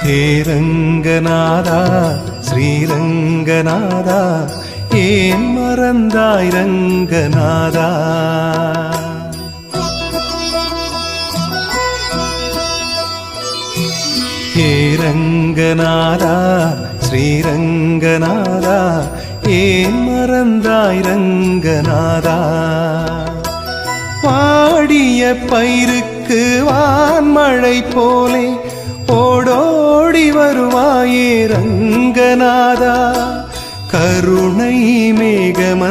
ஹே ரங்கநாதா ஸ்ரீரங்கநாதா ஏன் மறந்தாய் ரங்கநாதா. ஹே ரங்கநாதா ஸ்ரீரங்கநாதா ஏன் மறந்தாய் ரங்கநாதா. வாடிய பயிருக்கு வான்மழை போலே ஓடோடி வருவாயே ரங்கநாதா. கருணை மேகம